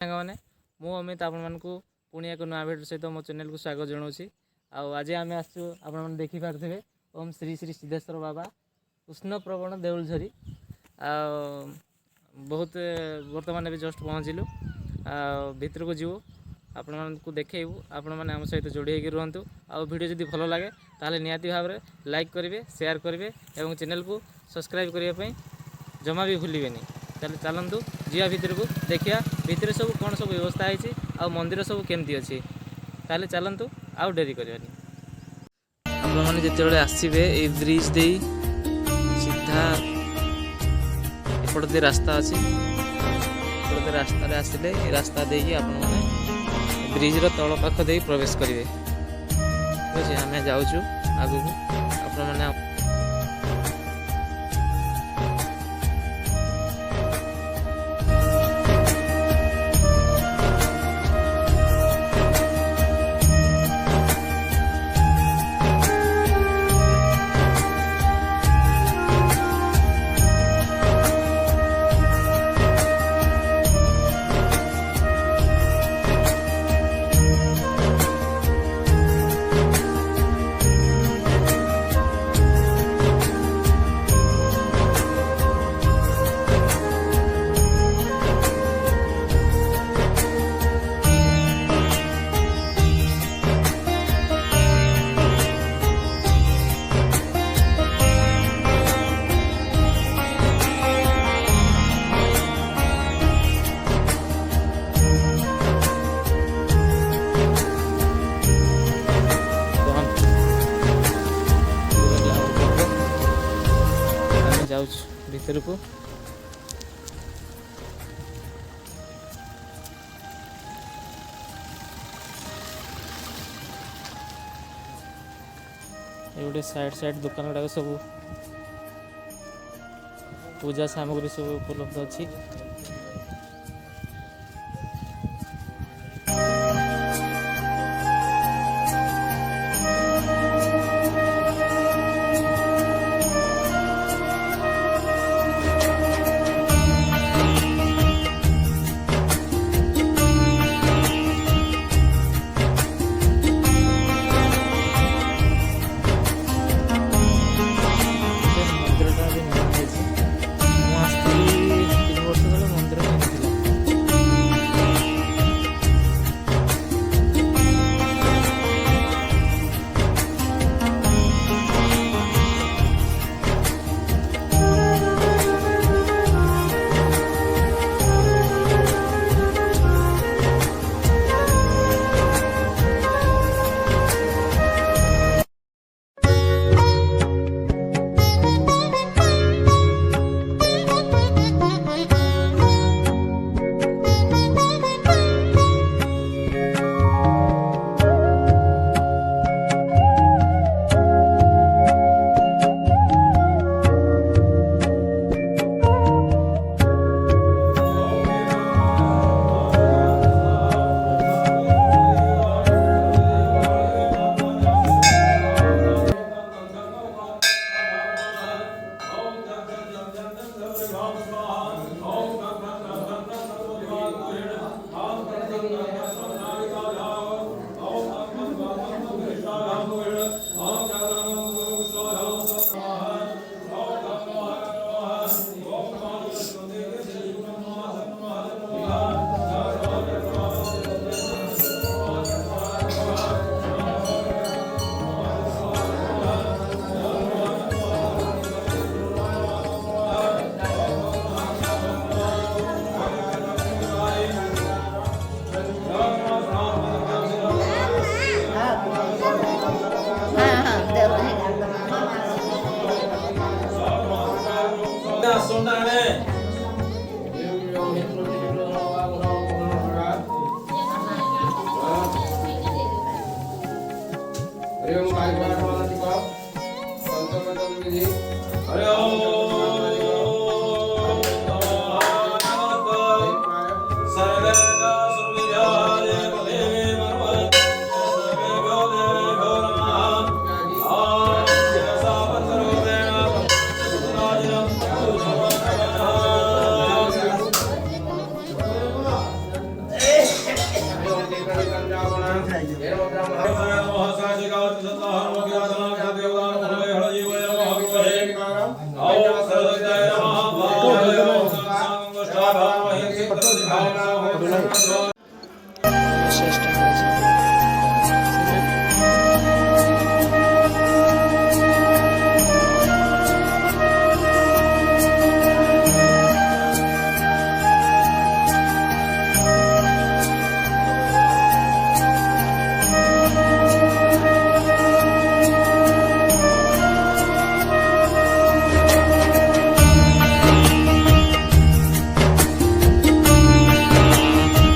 साଙ୍ଗने मु अमित आपको पुणी एक नुआ भिडियो सहित मो चैनल को स्वागत जनाऊँगी। आज आम आसू आप देखिपे ओम श्री श्री सिद्धेश्वर बाबा उष्ण प्रवण देउलझरी बहुत बर्तमान भी जस्ट पहुँचलु भितर को जीव आपण को देखू आपण मैंने आम सहित जोड़ी होकर रुहतु आ वीडियो जब भल लगे ताले निहाती भाव में लाइक करेंगे शेयर करेंगे और चैनल को सब्सक्राइब करने जमा भी भूलें। चलतु जा भितर को देखिया भितर सब कौन सब व्यवस्था है आ मंदिर सब केमती अच्छी ताले चलतु आउ डेरी करनी आपने जिते आसवे ये ब्रिज दे सीधा एपटे रास्ता अच्छी एपटे रास्तार आसिले रास्ता देकी आपण ब्रिज तल पाख दे प्रवेश करेंगे। ठीक है आम जाऊँ आगू आपण मैंने भितर को ये साइड साइड दुकान गुड़ाक सब पूजा सामग्री सब उपलब्ध अच्छी।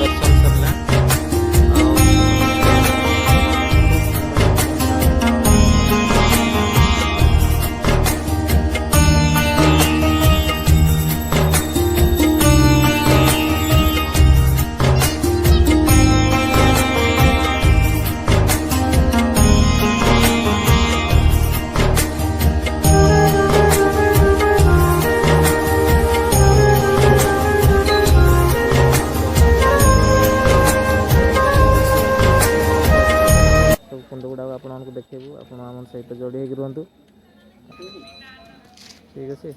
ଦର୍ଶନ ସରିଲା। ସବୁ କୁଣ୍ଡ ଗୁଡ଼ାକ ଆପଣମାନଙ୍କୁ ଦେଖେଇବୁ। ଆପଣ ଆମ ସହିତ ଯୋଡ଼ି ହେଇକି ରୁହନ୍ତୁ। ଠିକ୍ ଅଛି।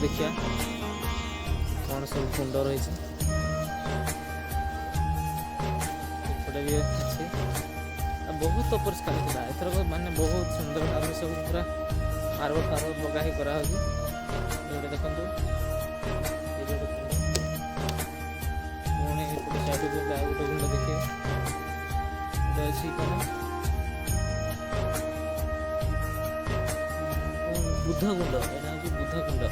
ଦେଖିବା କ'ଣ ସବୁ କୁଣ୍ଡ ରହିଛି। ଏପଟେ ବି ଅଛି। ବହୁତ ଅପରିଷ୍କାର ଥିଲା, ଏଥରକ ମାନେ ବହୁତ ସୁନ୍ଦର ଭାବରେ ସବୁ ପୁରା ମାର୍ବଲ ଫାର୍ବଲ ଲଗା ହେଇ କରାହେଉଛି। ଏଇଟା ଦେଖନ୍ତୁ, ଏଇଠି ଗୋଟେ କୁଣ୍ଡ, ପୁଣି ଏପଟେ ସାଇଡ଼କୁ ଆଉ ଗୋଟେ କୁଣ୍ଡ ଦେଖିବେ। ଏଇଟା ଅଛି କ'ଣ ବୁଦ୍ଧ କୁଣ୍ଡ, ଏଇଟା ହେଉଛି ବୁଦ୍ଧ କୁଣ୍ଡ।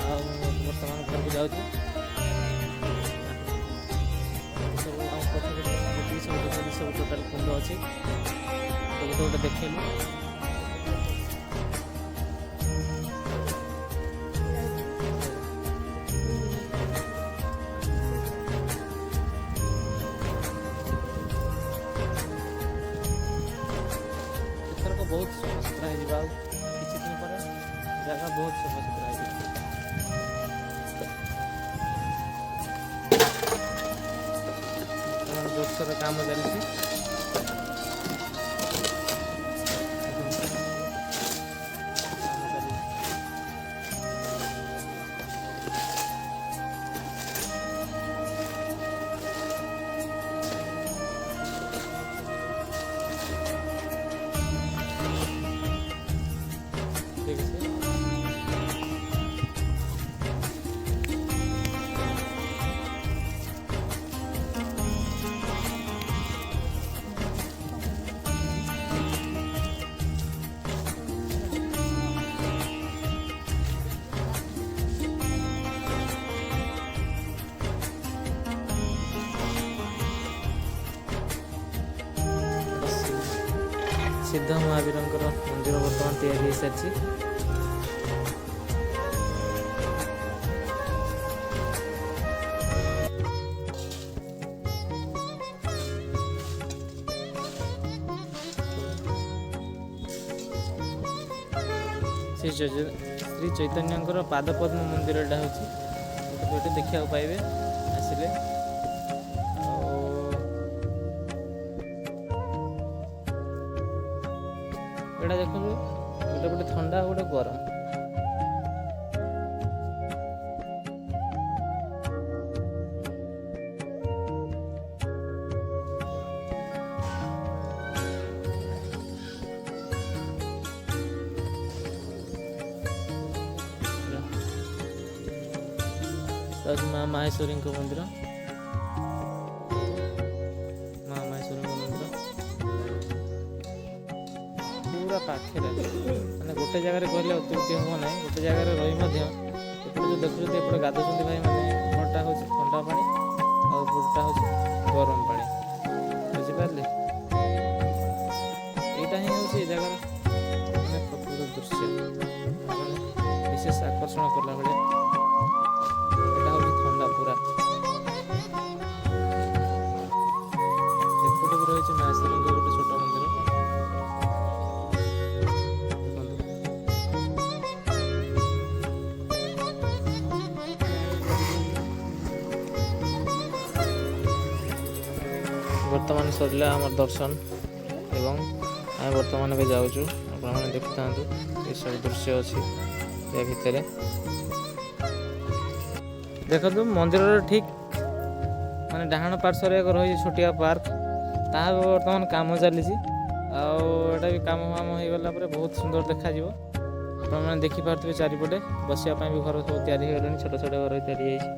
ଆଉ ବର୍ତ୍ତମାନ ଘରକୁ ଯାଉଛି। ସବୁ ଆମ ପଛରେ ଯେତିକି ସବୁ ଦେଖନ୍ତି ସବୁ ଟୋଟାଲ କୁଣ୍ଡ ଅଛି, ଗୋଟେ ଗୋଟେ ଦେଖେଇଲୁ। ଏଥରକ ବହୁତ ସଫାସୁତୁରା ହେଇଯିବ, ଆଉ କିଛି ଦିନ ପରେ ଜାଗା ବହୁତ ସଫାସୁତୁରା ହେଇଯିବ। ଜୋରସୋର କାମ ଚାଲିଛି। ଠିକ୍ ଅଛି। ସିଦ୍ଧ ମହାବୀରଙ୍କର ମନ୍ଦିର ବର୍ତ୍ତମାନ ତିଆରି ହୋଇସାରିଛି। ଶ୍ରୀ ଚୈତନ୍ୟଙ୍କର ପାଦପଦ୍ମ ମନ୍ଦିର ଏଇଟା ହେଉଛି, ଏଠି ଦେଖିବାକୁ ପାଇବେ ଆସିଲେ। ଆଉ ଏଇଟା ଦେଖନ୍ତୁ, ଗୋଟେ ଗୋଟେ ଥଣ୍ଡା ଆଉ ଗୋଟେ ଗରମ। ମା ମାହେଶ୍ୱରୀଙ୍କ ମନ୍ଦିର, ମା ମାହେଶ୍ୱରୀଙ୍କ ମନ୍ଦିର ପୁରା ପାଖରେ, ମାନେ ଗୋଟେ ଜାଗାରେ କହିଲେ ଅତ୍ୟୁକ୍ତି ହେବ ନାହିଁ। ଗୋଟେ ଜାଗାରେ ରହି ମଧ୍ୟ ଏପଟେ ଯେଉଁ ଦେଖୁଛନ୍ତି, ଏପଟେ ଗାଧଉଛନ୍ତି ଭାଇମାନେ, ଏପଟଟା ହେଉଛି ଥଣ୍ଡା ପାଣି ଆଉ ଏପଟଟା ହେଉଛି ଗରମ ପାଣି, ବୁଝିପାରିଲେ? ଏଇଟା ହିଁ ହେଉଛି ଏ ଜାଗାର ମାନେ ପ୍ରକୃତ ଦୃଶ୍ୟ, ମାନେ ବିଶେଷ ଆକର୍ଷଣ କଲା ଭଳିଆ। ଏଇଟା ହେଉଛି ଥଣ୍ଡା ପୁରା। ଏପଟେ ବି ରହିଛି ମାହେଶ୍ୱରୀଙ୍କ ଗୋଟେ ଛୋଟ ମନ୍ଦିର। ବର୍ତ୍ତମାନ ସରିଲା ଆମର ଦର୍ଶନ ଏବଂ ଆମେ ବର୍ତ୍ତମାନ ଏବେ ଯାଉଛୁ। ଆପଣମାନେ ଦେଖିଥାନ୍ତୁ ଏସବୁ ଦୃଶ୍ୟ ଅଛି ଏ ଭିତରେ। ଦେଖନ୍ତୁ, ମନ୍ଦିରର ଠିକ୍ ମାନେ ଡାହାଣ ପାର୍ଶ୍ୱରେ ଏକ ରହିଛି ଛୋଟିଆ ପାର୍କ, ତାହା ବର୍ତ୍ତମାନ କାମ ଚାଲିଛି। ଆଉ ଏଇଟା ବି କାମ ଫାମ ହେଇଗଲା ପରେ ବହୁତ ସୁନ୍ଦର ଦେଖାଯିବ। ଆପଣମାନେ ଦେଖିପାରୁଥିବେ ଚାରିପଟେ ବସିବା ପାଇଁ ବି ଘର ସବୁ ତିଆରି ହେଇଗଲାଣି, ଛୋଟ ଛୋଟ ଘର ତିଆରି ହେଇଛି।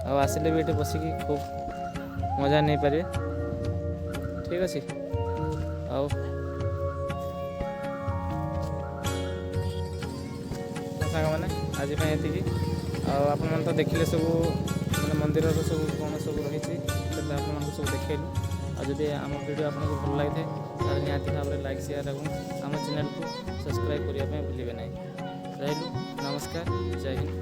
ଆଉ ଆସିଲେ ବି ଏଠି ବସିକି ଖୁବ୍ ମଜା ନେଇପାରିବେ। ଠିକ୍ ଅଛି। ଆଉ ସାଙ୍ଗମାନେ ଆଜି ପାଇଁ ଏତିକି। ଆଉ ଆପଣମାନେ ତ ଦେଖିଲେ ସବୁ ମାନେ ମନ୍ଦିରର ସବୁ କ'ଣ ସବୁ ରହିଛି, ସେଟା ଆପଣମାନଙ୍କୁ ସବୁ ଦେଖେଇଲି। ଆଉ ଯଦି ଆମ ଭିଡ଼ିଓ ଆପଣଙ୍କୁ ଭଲ ଲାଗିଥାଏ ତାହେଲେ ନିହାତି ଭାବରେ ଲାଇକ୍, ସେୟାର ଏବଂ ଆମ ଚ୍ୟାନେଲକୁ ସବସ୍କ୍ରାଇବ୍ କରିବା ପାଇଁ ଭୁଲିବେ ନାହିଁ। ରହିଲୁ, ନମସ୍କାର, ଜୟ ହିନ୍ଦ।